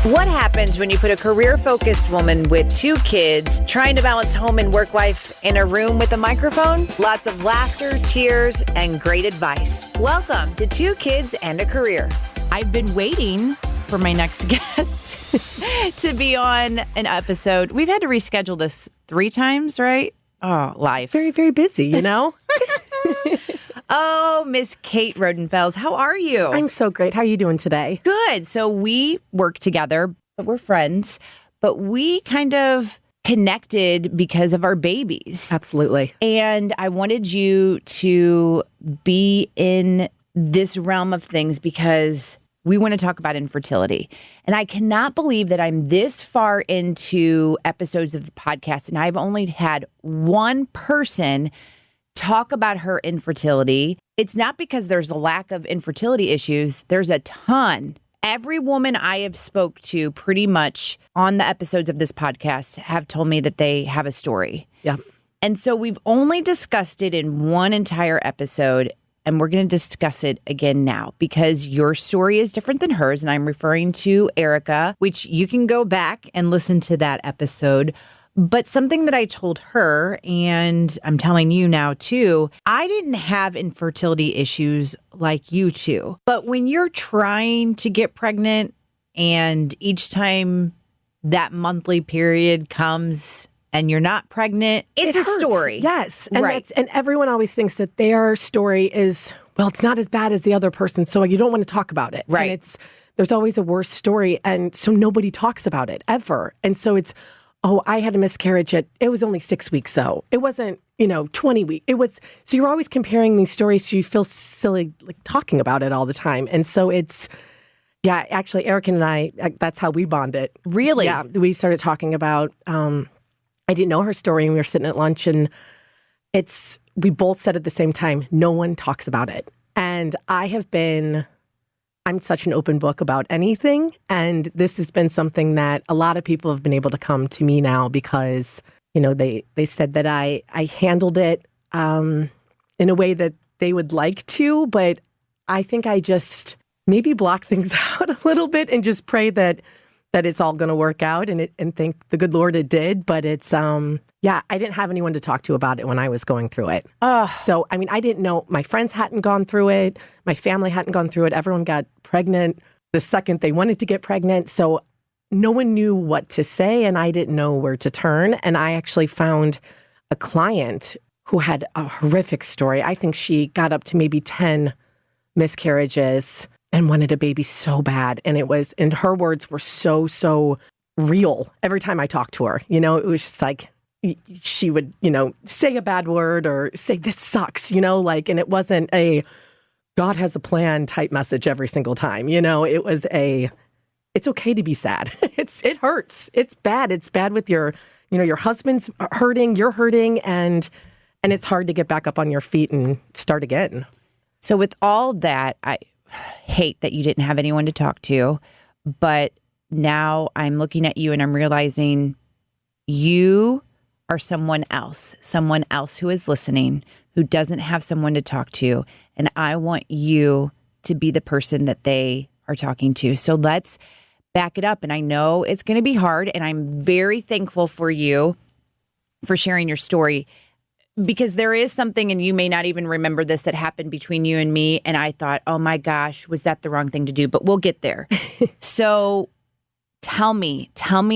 What happens when you put a career-focused woman with 2 kids trying to balance home and work life in a room with a microphone? Lots of laughter, tears, and great advice. Welcome to 2 Kids and a Career. I've been waiting for my next guest to be on an episode. We've had to reschedule this 3 times, right? Oh, life. Very, very busy, you know? Oh, Miss Kate Rodenfels, how are you? I'm so great. How are you doing today? Good. So we work together, but we're friends, but we kind of connected because of our babies. Absolutely. And I wanted you to be in this realm of things because we want to talk about infertility. And I cannot believe that I'm this far into episodes of the podcast and I've only had one person talk about her infertility. It's not because there's a lack of infertility issues. There's a ton. Every woman I have spoke to pretty much on the episodes of this podcast have told me that they have a story. Yeah. And so we've only discussed it in one entire episode, and we're going to discuss it again now because your story is different than hers. And I'm referring to Erica, which you can go back and listen to that episode. But something that I told her, and I'm telling you now too, I didn't have infertility issues like you two. But when you're trying to get pregnant and each time that monthly period comes and you're not pregnant, it's a story. Yes. And right. And everyone always thinks that their story is, well, it's not as bad as the other person, so you don't want to talk about it. Right. And there's always a worse story, and so nobody talks about it ever. And so it's, oh, I had a miscarriage it was only 6 weeks though. It wasn't, 20 weeks. So you're always comparing these stories, so you feel silly like talking about it all the time. And so yeah, actually Eric and I, that's how we bonded. Really? Yeah. We started talking about, I didn't know her story and we were sitting at lunch and we both said at the same time, no one talks about it. And I'm such an open book about anything. And this has been something that a lot of people have been able to come to me now because, they said that I handled it in a way that they would like to. But I think I just maybe block things out a little bit and just pray that it's all going to work out and thank the good Lord it did. But it's, I didn't have anyone to talk to about it when I was going through it. So, I didn't know, my friends hadn't gone through it. My family hadn't gone through it. Everyone got pregnant the second they wanted to get pregnant. So no one knew what to say and I didn't know where to turn. And I actually found a client who had a horrific story. I think she got up to maybe 10 miscarriages and wanted a baby so bad. And her words were so real every time I talked to her. It was just like, she would, say a bad word or say, this sucks, and it wasn't a God has a plan type message every single time. It was it's okay to be sad. It hurts. It's bad. It's bad with your husband's hurting, you're hurting, and it's hard to get back up on your feet and start again. So with all that, I hate that you didn't have anyone to talk to, but now I'm looking at you and I'm realizing you are someone else who is listening, who doesn't have someone to talk to. And I want you to be the person that they are talking to. So let's back it up. And I know it's going to be hard. And I'm very thankful for you for sharing your story because there is something, and you may not even remember this, that happened between you and me. And I thought, oh my gosh, was that the wrong thing to do? But we'll get there. So tell me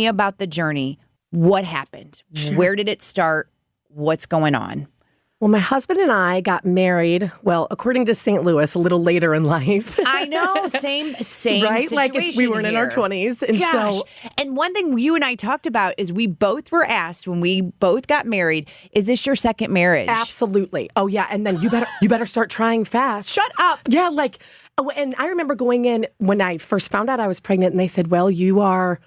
about the journey. What happened? Sure. Where did it start? What's going on? Well, my husband and I got married, well, according to St. Louis, a little later in life. I know, same right? situation. Like we weren't in our 20s. And Gosh. so, and one thing you and I talked about is we both were asked when we both got married, is this your second marriage? Absolutely. Oh, yeah. And then you better start trying fast. Shut up. Yeah, and I remember going in when I first found out I was pregnant, and they said, well, you are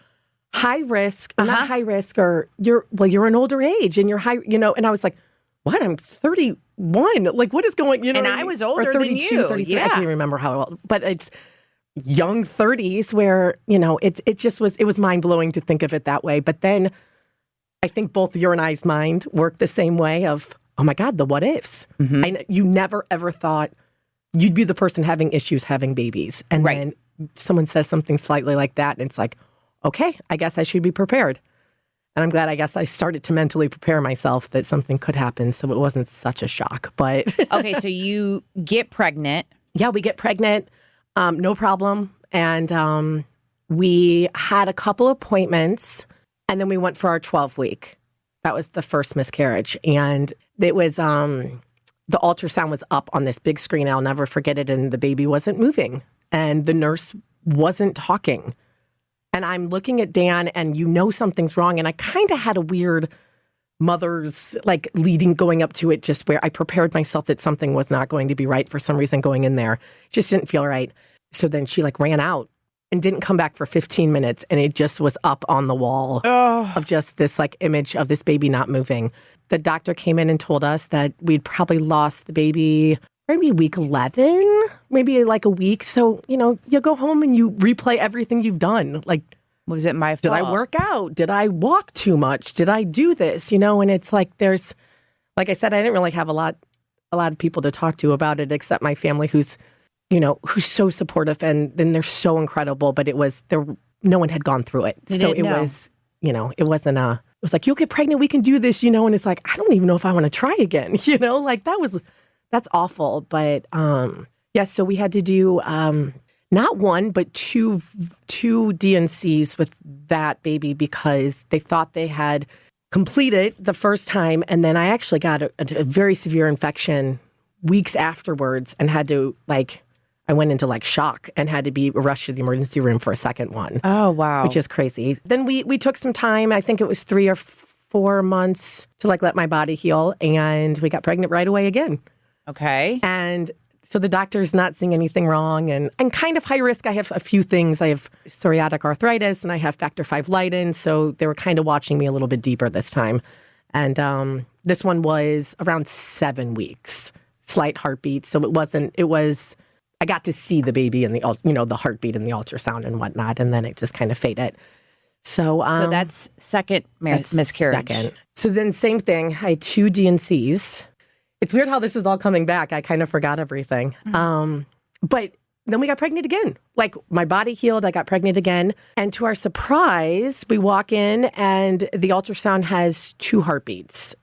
high risk, or not high risk, or you're an older age, and you're high, and I was like, what? I'm 31. Like, what is going, And I was older than 32, you. 33. Yeah. I can't even remember how old, but it's young 30s where, it was mind blowing to think of it that way. But then I think both your and I's mind worked the same way of, oh my God, the what ifs. Mm-hmm. You never ever thought you'd be the person having issues having babies. And then someone says something slightly like that, and it's like, okay, I guess I should be prepared. And I'm glad, I guess I started to mentally prepare myself that something could happen. So it wasn't such a shock. But Okay, so you get pregnant. yeah, we get pregnant, no problem. And we had a couple appointments, and then we went for our 12-week. That was the first miscarriage. And it was, the ultrasound was up on this big screen. I'll never forget it. And the baby wasn't moving. And the nurse wasn't talking. And I'm looking at Dan, and something's wrong. And I kind of had a weird mother's going up to it, just where I prepared myself that something was not going to be right for some reason going in there. Just didn't feel right. So then she ran out and didn't come back for 15 minutes. And it just was up on the wall of just this image of this baby not moving. The doctor came in and told us that we'd probably lost the baby maybe week 11, maybe a week. So, you go home and you replay everything you've done. Was it my fault? Did I work out? Did I walk too much? Did I do this? And it's there's, like I said, I didn't really have a lot of people to talk to about it except my family who's so supportive, and then they're so incredible. But no one had gone through it. So it was, it wasn't it was you'll get pregnant, we can do this, and it's I don't even know if I want to try again, that's awful. But yes, so we had to do not one, but two DNCs with that baby because they thought they had completed the first time. And then I actually got a very severe infection weeks afterwards and had to I went into shock and had to be rushed to the emergency room for a second one. Oh, wow. Which is crazy. Then we took some time. I think it was 3 or 4 months to let my body heal. And we got pregnant right away again. Okay. And so the doctor's not seeing anything wrong. And I'm kind of high risk. I have a few things. I have psoriatic arthritis and I have factor V Leiden. So they were kind of watching me a little bit deeper this time. And this one was around 7 weeks, slight heartbeat. So I got to see the baby and the heartbeat and the ultrasound and whatnot. And then it just kind of faded. So that's second miscarriage. Second. So then same thing. I had 2 DNCs. It's weird how this is all coming back. I kind of forgot everything. Mm-hmm. But then we got pregnant again. My body healed, I got pregnant again. And to our surprise, we walk in and the ultrasound has 2 heartbeats.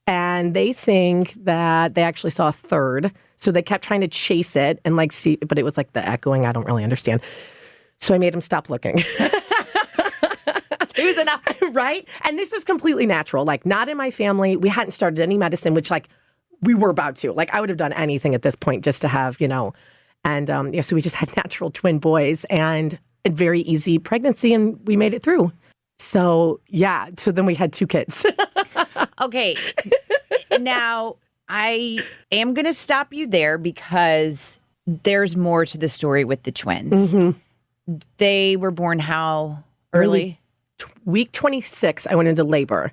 And they think that they actually saw a third. So they kept trying to chase it and see, but it was the echoing. I don't really understand. So I made them stop looking. It was enough, right? And this was completely natural. Not in my family. We hadn't started any medicine, which we were about to. I would have done anything at this point just to have, And so we just had natural twin boys and a very easy pregnancy, and we made it through. So, yeah. So then we had 2 kids. Okay. Now, I am going to stop you there because there's more to the story with the twins. Mm-hmm. They were born how early? Week 26, I went into labor.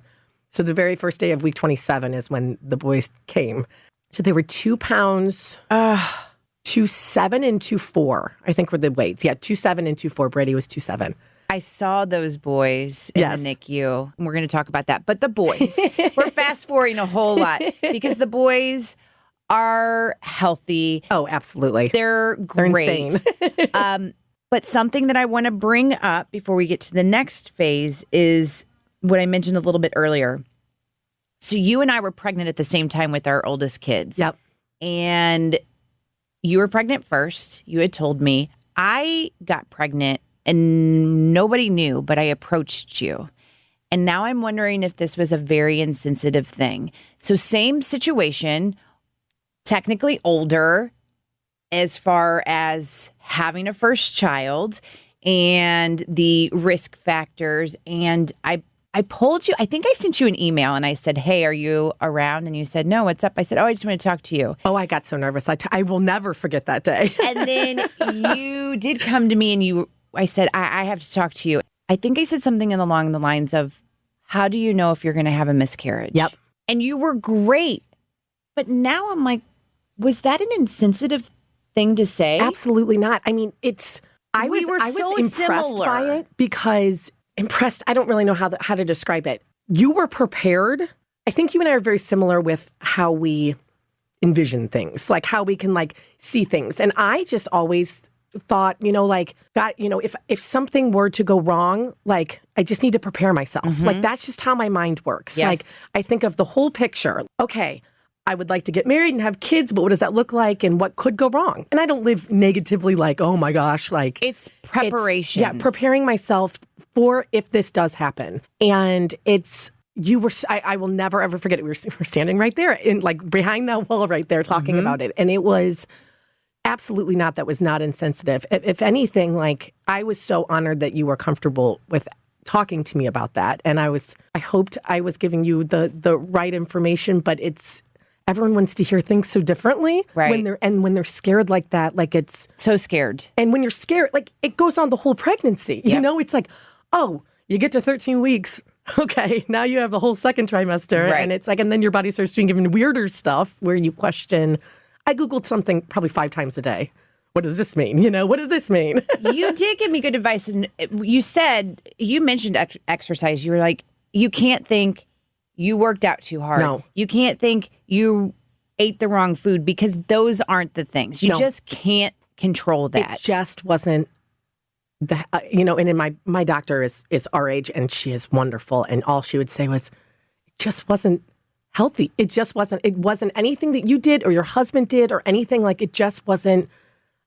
So the very first day of week 27 is when the boys came. So they were 2 pounds, 2.7 and 2.4, I think were the weights. Yeah, 2.7 and 2.4. Brady was 2.7. I saw those boys in the NICU. We're going to talk about that. But the boys, we're fast forwarding a whole lot because the boys are healthy. Oh, absolutely. They're great. Insane. But something that I want to bring up before we get to the next phase is what I mentioned a little bit earlier. So you and I were pregnant at the same time with our oldest kids. Yep. And you were pregnant first. You had told me. I got pregnant and nobody knew, but I approached you. And now I'm wondering if this was a very insensitive thing. So same situation, technically older as far as having a first child and the risk factors. And I pulled you. I think I sent you an email and I said, hey, are you around? And you said, no, what's up? I said, oh, I just want to talk to you. Oh, I got so nervous. I will never forget that day. And then you did come to me and I said, I have to talk to you. I think I said something along the lines of, how do you know if you're going to have a miscarriage? Yep. And you were great. But now I'm was that an insensitive thing to say? Absolutely not. I mean, I was so impressed similar by it because I don't really know how to describe it. You were prepared. I think you and I are very similar with how we envision things, how we can see things. And I just always thought, like, God, if something were to go wrong, like, I just need to prepare myself. Like, that's just how my mind works. Yes. Like, I think of the whole picture. Okay, I would like to get married and have kids, but what does that look like and what could go wrong? And I don't live negatively like, oh my gosh, like. It's preparation. Preparing myself for if this does happen. And I will never, ever forget it. We were standing right there in like behind that wall right there talking about it. And it was absolutely not, that was not insensitive. If anything, like, I was so honored that you were comfortable with talking to me about that. And I hoped I was giving you the right information, but everyone wants to hear things so differently. Right. When they're scared like that, like, it's so scared. And when you're scared, like, it goes on the whole pregnancy. Yep. It's like, oh, you get to 13 weeks. Okay, now you have the whole second trimester. Right. And it's like, and then your body starts doing even weirder stuff where you question. I Googled something probably 5 times a day. What does this mean? What does this mean? You did give me good advice. And you mentioned exercise. You were like, you can't think you worked out too hard. No. You can't think you ate the wrong food, because those aren't the things. You just can't control that. It just wasn't. And my doctor is our age, and she is wonderful. And all she would say was, it just wasn't healthy. It wasn't anything that you did or your husband did or anything. Like, it just wasn't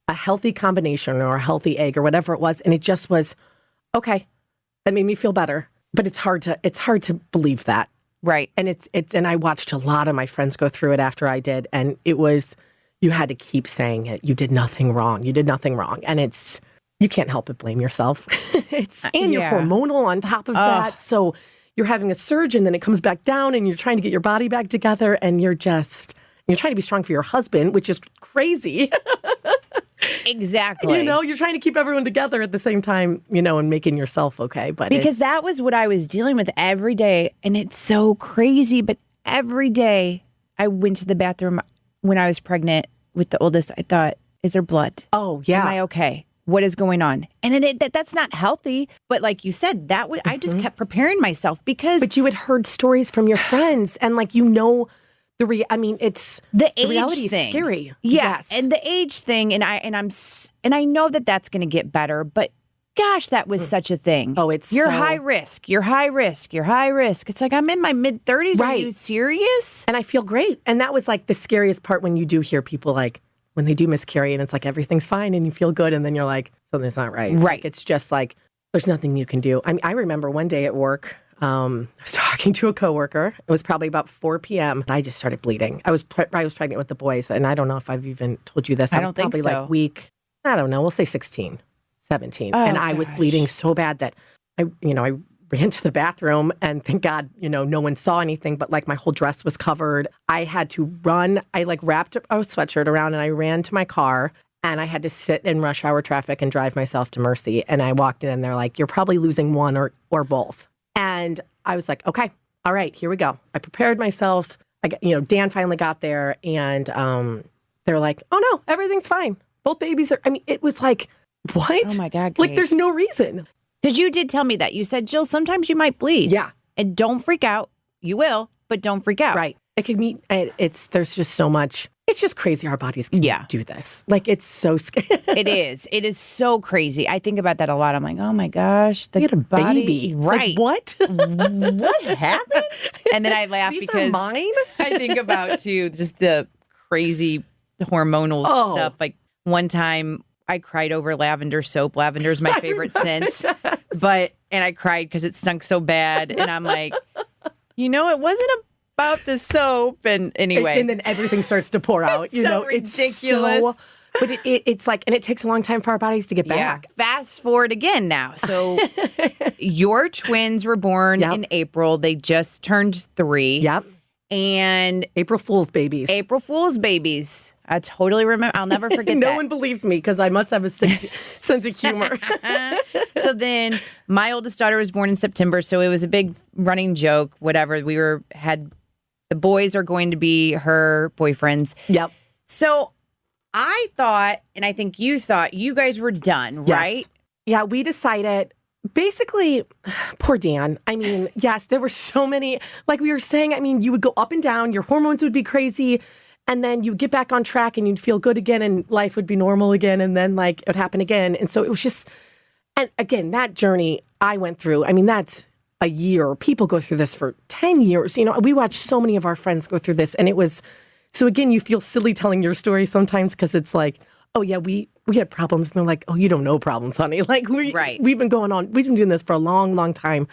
a healthy combination or a healthy egg or whatever it was. And it just was, okay, that made me feel better. But it's hard to believe that. Right. And and I watched a lot of my friends go through it after I did. And it was, you had to keep saying it. You did nothing wrong. You did nothing wrong. And you can't help but blame yourself. And you're hormonal on top of that. So you're having a surge, and then it comes back down, and you're trying to get your body back together, and you're trying to be strong for your husband, which is crazy. Exactly. You're trying to keep everyone together at the same time, and making yourself okay. But because that was what I was dealing with every day. And it's so crazy. But every day I went to the bathroom when I was pregnant with the oldest. I thought, is there blood? Oh, yeah. Am I okay? What is going on? And then that's not healthy. But like you said, I just kept preparing myself because. But you had heard stories from your friends, and like, it's the age reality thing. Is scary. Yeah, Yes. and the age thing, and I know that's going to get better. But gosh, that was such a thing. Oh, you're high risk. You're high risk. You're high risk. It's like, I'm in my mid-30s. Right. Are you serious? And I feel great. And that was like the scariest part, when you do hear people like, when they do miscarry and it's like everything's fine and you feel good, and then you're like, something's not right. Right. Like, it's just like, there's nothing you can do. I mean, I remember one day at work, I was talking to a coworker. It was probably about 4 p.m. and I just started bleeding. I was pregnant with the boys, and I don't know if I've even told you this. I don't think probably so. Like week, I don't know, we'll say 16, 17. Oh, and I was bleeding so bad that I ran to the bathroom, and thank God, no one saw anything, but like my whole dress was covered. I had to run. I like wrapped a sweatshirt around, and I ran to my car, and I had to sit in rush hour traffic and drive myself to Mercy. And I walked in, and they're like, you're probably losing one or both. And I was like, okay, all right, here we go. I prepared myself. Dan finally got there, and they're like, oh no, everything's fine. Both babies are, it was like, what? Oh my God, Like, Kate. there's no reason. Because you did tell me that. You said, Jill, sometimes you might bleed. Yeah. And don't freak out. You will, but don't freak out. Right. It could be, there's just so much. It's just crazy our bodies can do this. Like, it's so scary. It is. It is so crazy. I think about that a lot. I'm like, oh my gosh, the You had a body. baby. Right. Like, what? What happened? And then I laugh These because are mine? I think about too just the crazy hormonal stuff. Like one time I cried over lavender soap. Lavender is my favorite scent. And I cried because it stunk so bad. And I'm like, it wasn't about the soap. And anyway. And then everything starts to pour out. It's so ridiculous. But it's like, and it takes a long time for our bodies to get back. Fast forward again now. So your twins were born in April. They just turned 3. Yep. And April Fool's babies. I totally remember. I'll never forget that. No one believes me because I must have a sense of humor. So then my oldest daughter was born in September. So it was a big running joke, whatever. The boys are going to be her boyfriends. Yep. So I thought, and I think you thought, you guys were done, right? Yeah, we decided. Basically, poor Dan. I mean, yes, there were so many, like we were saying, you would go up and down, your hormones would be crazy. And then you get back on track and you'd feel good again and life would be normal again. And then like it would happen again. And so it was just, and again, that journey I went through, I mean, that's a year. People go through this for 10 years. You know, we watched so many of our friends go through this. And it was, so again, you feel silly telling your story sometimes because it's like, oh yeah, we had problems. And they're like, oh, you don't know problems, honey. Like we've been doing this for a long, long time.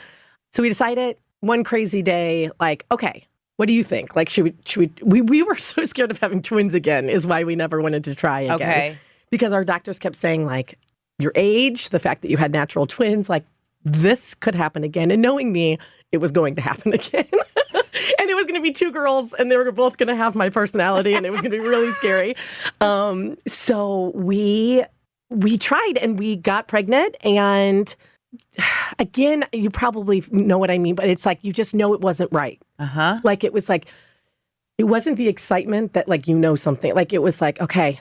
So we decided one crazy day, like, okay, what do you think? Like, should we were so scared of having twins again is why we never wanted to try again. Okay. Because our doctors kept saying like, your age, the fact that you had natural twins, like this could happen again. And knowing me, it was going to happen again. And it was going to be 2 girls and they were both going to have my personality and it was going to be really scary. So we tried and we got pregnant. And again, you probably know what I mean, but it's like, you just know it wasn't right. Uh-huh. Like, it was like, it wasn't the excitement that like, you know, something like, it was like, okay,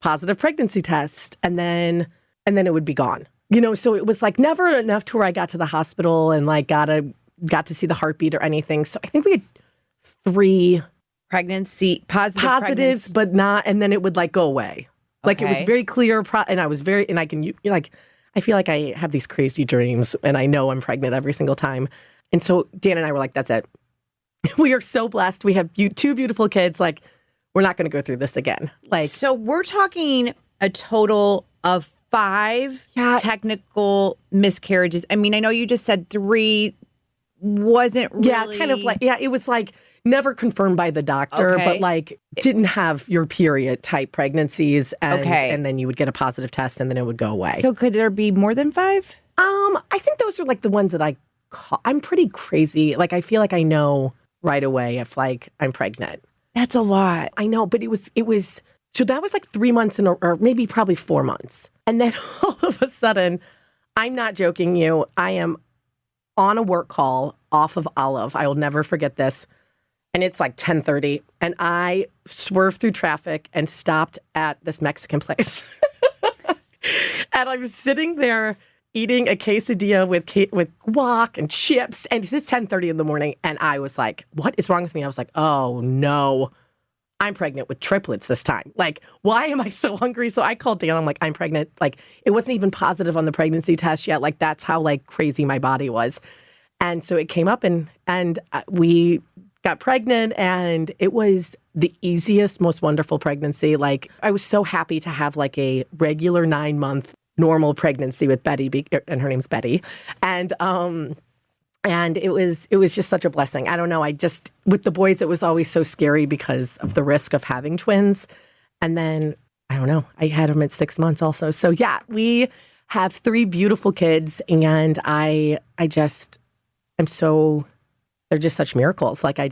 positive pregnancy test. And then it would be gone, you know? So it was like never enough to where I got to the hospital and like got to see the heartbeat or anything. So I think we had 3 positives, but not, and then it would like go away. Like it was very clear. And I was and I can, like, I feel like I have these crazy dreams and I know I'm pregnant every single time. And so Dan and I were like, that's it. We are so blessed. We have 2 beautiful kids. Like, we're not going to go through this again. Like, so we're talking a total of 5 technical miscarriages. I mean, I know you just said 3 wasn't really. Yeah, kind of like, it was like never confirmed by the doctor, but like didn't have your period type pregnancies. And then you would get a positive test and then it would go away. So could there be more than 5? I think those are like the ones that I'm pretty crazy. Like, I feel like I know right away if like I'm pregnant. That's a lot. I know, but it was, so that was like 3 months or maybe probably 4 months. And then all of a sudden, I'm not joking you, I am on a work call off of Olive. I will never forget this. And it's like 10:30 and I swerved through traffic and stopped at this Mexican place. And I'm sitting there eating a quesadilla with guac and chips. And it's 10:30 in the morning. And I was like, what is wrong with me? I was like, oh no, I'm pregnant with triplets this time. Like, why am I so hungry? So I called Dan. I'm like, I'm pregnant. Like, it wasn't even positive on the pregnancy test yet. Like, that's how like crazy my body was. And so it came up and we got pregnant and it was the easiest, most wonderful pregnancy. Like, I was so happy to have like a regular 9-month normal pregnancy with Betty, and her name's Betty. And it was just such a blessing. I don't know. With the boys, it was always so scary because of the risk of having twins. And then, I don't know, I had them at 6 months also. So yeah, we have 3 beautiful kids and they're just such miracles. Like, I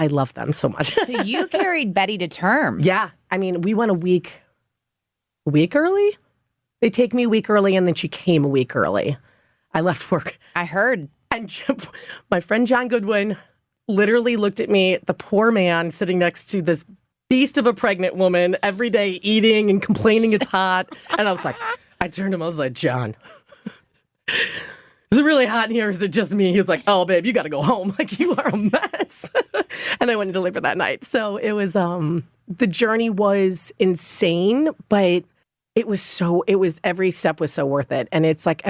love them so much. So you carried Betty to term. Yeah. I mean, we went a week early. They take me a week early and then she came a week early. I left work. I heard. And my friend John Goodwin literally looked at me, the poor man sitting next to this beast of a pregnant woman every day eating and complaining it's hot. And I was like, I turned to him, I was like, John, is it really hot in here? Or is it just me? He was like, oh, babe, you got to go home. Like, you are a mess. And I went into labor that night. So it was, the journey was insane, but every step was so worth it. And it's like,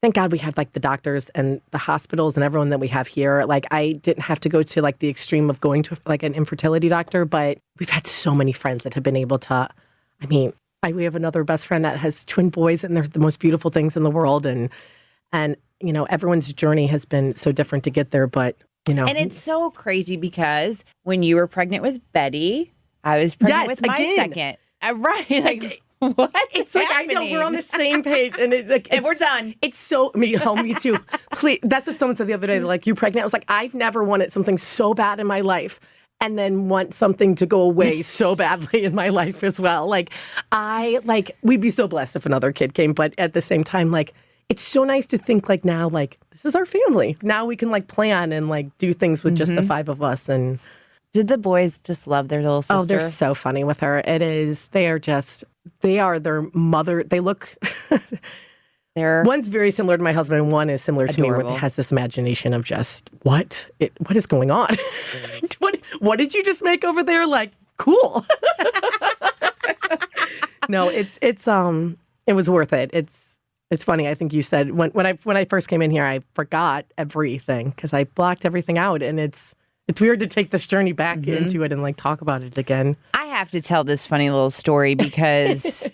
thank God we had like the doctors and the hospitals and everyone that we have here. Like, I didn't have to go to like the extreme of going to like an infertility doctor, but we've had so many friends that have been able to, we have another best friend that has twin boys and they're the most beautiful things in the world. And, you know, everyone's journey has been so different to get there, but, you know. And it's so crazy because when you were pregnant with Betty, I was pregnant with my second. Right. Like, what? It's happening? Like, I know we're on the same page and it's like, and we're done. It's so, me too. Please, that's what someone said the other day. They're like, you pregnant? I was like, I've never wanted something so bad in my life and then want something to go away so badly in my life as well. Like, we'd be so blessed if another kid came, but at the same time, like, it's so nice to think like now, like, this is our family. Now we can like plan and like do things with just the 5 of us. And did the boys just love their little sister? Oh, they're so funny with her. They are their mother. They look, one's very similar to my husband and one is similar to me, where it has this imagination of just, what is going on? what did you just make over there? Like, cool. No, it was worth it. It's funny. I think you said when I first came in here, I forgot everything because I blocked everything out, and it's weird to take this journey back into it and like talk about it again. I have to tell this funny little story because,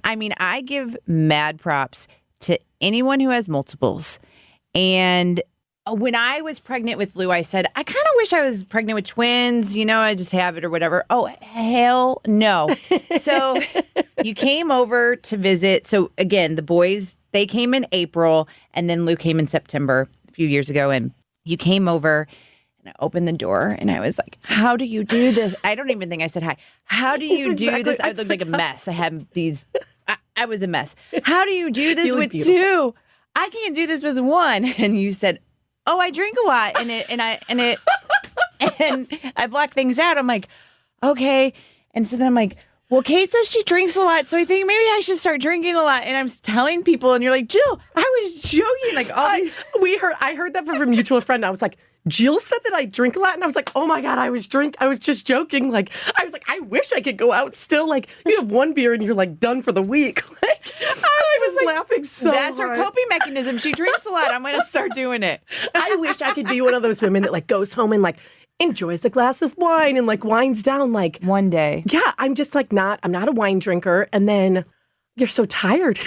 I mean, I give mad props to anyone who has multiples. And when I was pregnant with Lou, I said, I kind of wish I was pregnant with twins. You know, I just have it or whatever. Oh, hell no. So you came over to visit. So again, the boys, they came in April and then Lou came in September a few years ago. And you came over and I opened the door and I was like, how do you do this? I don't even think I said hi. How do you do this? I looked like a mess. I had I was a mess. How do you do this with two? I can't do this with one. And you said, oh, I drink a lot, and I block things out. I'm like, okay. And so then I'm like, well, Kate says she drinks a lot, so I think maybe I should start drinking a lot. And I'm telling people, and you're like, Jill, I was joking. Like I heard that from a mutual friend. I was like, Jill said that I drink a lot, and I was like, oh my God, I was just joking. Like, I was like, I wish I could go out still. Like, you have one beer and you're like done for the week. Like, I was like, laughing so that's hard. her coping mechanism. She drinks a lot. I'm going to start doing it. I wish I could be one of those women that like goes home and like enjoys a glass of wine and like winds down. Like one day. Yeah, I'm just like I'm not a wine drinker. And then you're so tired.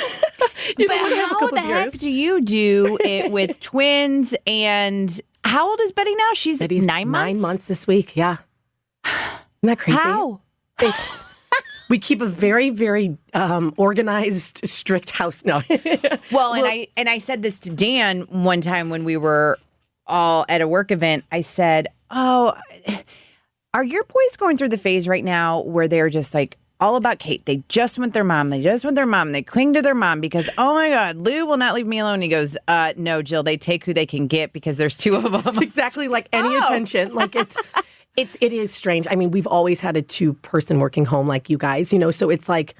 But how the heck do you do it with twins? And how old is Betty now? She's Betty's 9 months? 9 months this week, yeah. Isn't that crazy? How? We keep a very, very organized, strict house. No. Well, and I said this to Dan one time when we were all at a work event. I said, oh, are your boys going through the phase right now where they're just like all about Kate? They just want their mom. They just want their mom. They cling to their mom because, oh my God, Lou will not leave me alone. He goes, no, Jill, they take who they can get because there's two of them. It's exactly like any attention. Like it is strange. I mean, we've always had a 2-person working home like you guys, you know, so it's like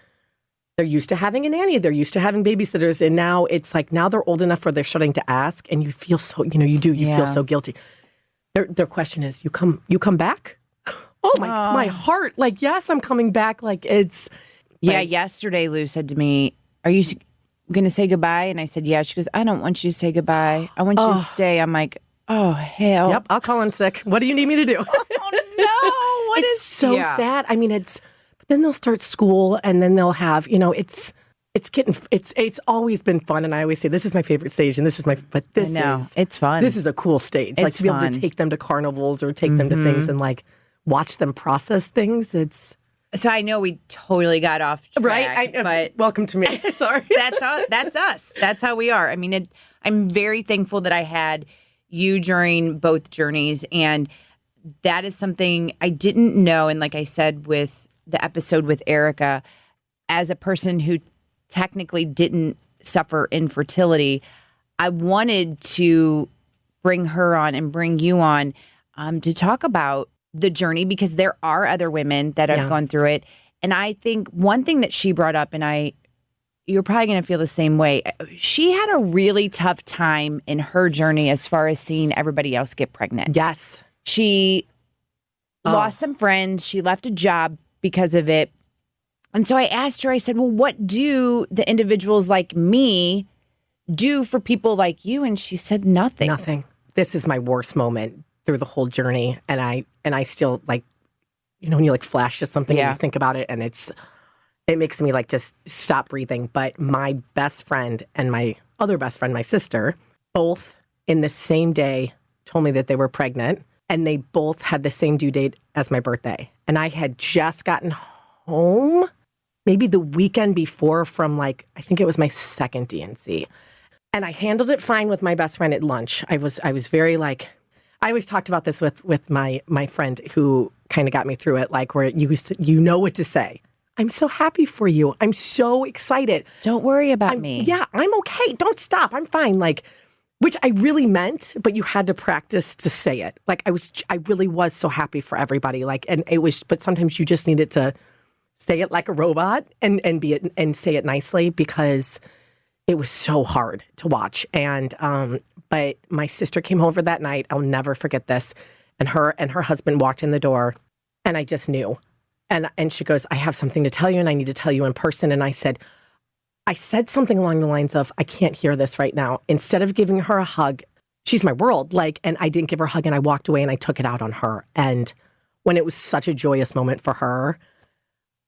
they're used to having a nanny. They're used to having babysitters. And now it's like now they're old enough where they're starting to ask and you feel so, you know, you feel so guilty. Their question is, you come back? Oh, my heart. Like, yes, I'm coming back. Like, it's... Yeah, yesterday Lou said to me, are you going to say goodbye? And I said, yeah. She goes, I don't want you to say goodbye. I want you to stay. I'm like, oh, hell. Yep, I'll call in sick. What do you need me to do? Oh, no. It's so sad. I mean, but then they'll start school and then they'll have, you know, it's always been fun. And I always say, this is my favorite stage and it's fun. This is a cool stage. It's like to be able to take them to carnivals or take them to things and like watch them process things. So I know we totally got off track, right? But welcome to me. Sorry. That's us. That's how we are. I mean, I'm very thankful that I had you during both journeys. And that is something I didn't know. And like I said, with the episode with Erica, as a person who technically didn't suffer infertility, I wanted to bring her on and bring you on to talk about the journey, because there are other women that have gone through it. And I think one thing that she brought up, and you're probably going to feel the same way. She had a really tough time in her journey as far as seeing everybody else get pregnant. Yes. She lost some friends. She left a job because of it. And so I asked her, I said, well, what do the individuals like me do for people like you? And she said, nothing. Nothing. This is my worst moment through the whole journey. And I still like, you know, when you like flash to something and you think about it and it makes me like just stop breathing. But my best friend and my other best friend, my sister, both in the same day told me that they were pregnant, and they both had the same due date as my birthday. And I had just gotten home maybe the weekend before from like, I think it was my second DNC. And I handled it fine with my best friend at lunch. I was very like, I always talked about this with my friend who kind of got me through it, like where you know what to say. I'm so happy for you. I'm so excited. Don't worry about me. Yeah, I'm okay. Don't stop. I'm fine. Like, which I really meant, but you had to practice to say it. Like I really was so happy for everybody. Like, and it was, but sometimes you just needed to say it like a robot and be it and say it nicely, because it was so hard to watch. And but my sister came over that night. I'll never forget this. and her husband walked in the door, and I just knew. And she goes, I have something to tell you, and I need to tell you in person. And I said something along the lines of, I can't hear this right now. Instead of giving her a hug, she's my world. And I didn't give her a hug, and I walked away and I took it out on her. And when it was such a joyous moment for her,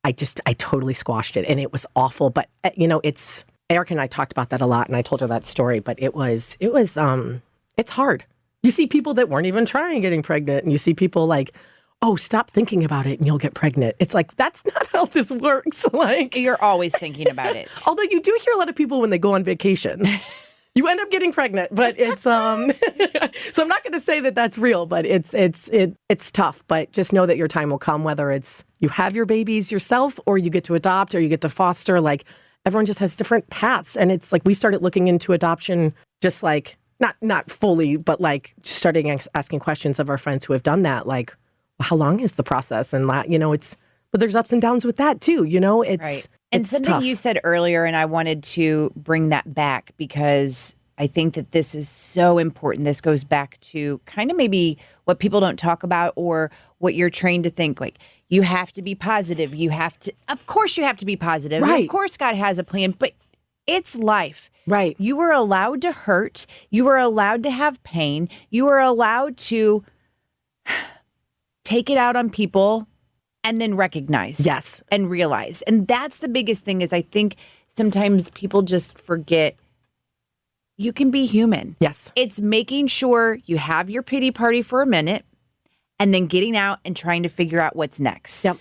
I totally squashed it, and it was awful. But it's Erica and I talked about that a lot, and I told her that story. But it's hard. You see people that weren't even trying getting pregnant, and you see people like, oh, stop thinking about it and you'll get pregnant. It's like, that's not how this works. You're always thinking about it. Although you do hear a lot of people when they go on vacations, you end up getting pregnant. But it's so I'm not going to say that that's real, but it's tough. But just know that your time will come, whether it's you have your babies yourself or you get to adopt or you get to foster. Everyone just has different paths, and it's like we started looking into adoption, just not fully, but starting asking questions of our friends who have done that, how long is the process? And but there's ups and downs with that too. It's right. And it's something tough. you said earlier, and I wanted to bring that back because I think that this is so important. This goes back to kind of maybe what people don't talk about or what you're trained to think. You have to be positive. Of course you have to be positive. Right. Of course God has a plan, but it's life. Right. You are allowed to hurt. You are allowed to have pain. You are allowed to take it out on people and then recognize. Yes. And realize. And that's the biggest thing is I think sometimes people just forget you can be human. Yes. It's making sure you have your pity party for a minute and then getting out and trying to figure out what's next. Yep.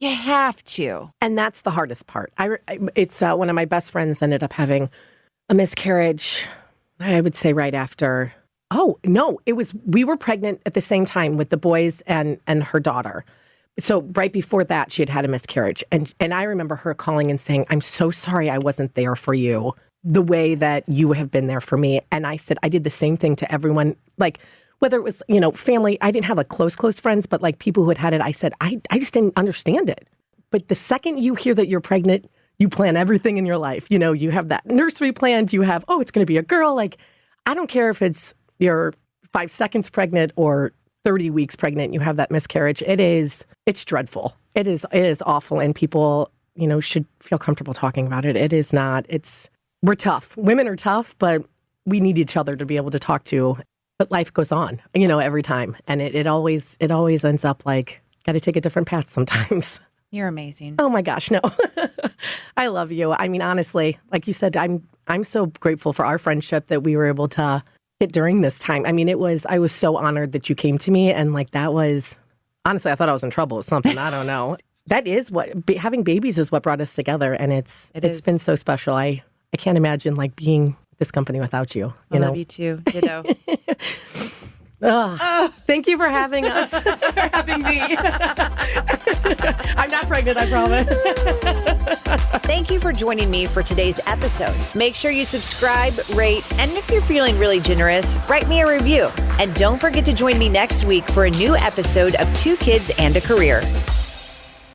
You have to. And that's the hardest part. It's one of my best friends ended up having a miscarriage, I would say right after. Oh, no, we were pregnant at the same time with the boys and her daughter. So right before that, she had a miscarriage. And I remember her calling and saying, I'm so sorry I wasn't there for you the way that you have been there for me. And I said, I did the same thing to everyone, whether it was, family. I didn't have close friends, but people who had it, I said, I just didn't understand it. But the second you hear that you're pregnant, you plan everything in your life. You have that nursery planned. You have, it's going to be a girl. I don't care if it's you're 5 seconds pregnant or 30 weeks pregnant, you have that miscarriage. It's dreadful. It is awful. And people, should feel comfortable talking about it. It is not, we're tough. Women are tough, but we need each other to be able to talk to. But life goes on, every time. And it always ends up got to take a different path sometimes. You're amazing. Oh my gosh, no. I love you. I mean, honestly, like you said, I'm so grateful for our friendship that we were able to get during this time. I mean, I was so honored that you came to me, and that was, honestly, I thought I was in trouble with something. I don't know. That is having babies is what brought us together, and it's been so special. I can't imagine being with this company without you. I love you too. Ditto. Thank you for having us. For having me. I'm not pregnant, I promise. Thank you for joining me for today's episode. Make sure you subscribe, rate, and if you're feeling really generous, write me a review. And don't forget to join me next week for a new episode of 2 Kids and a Career.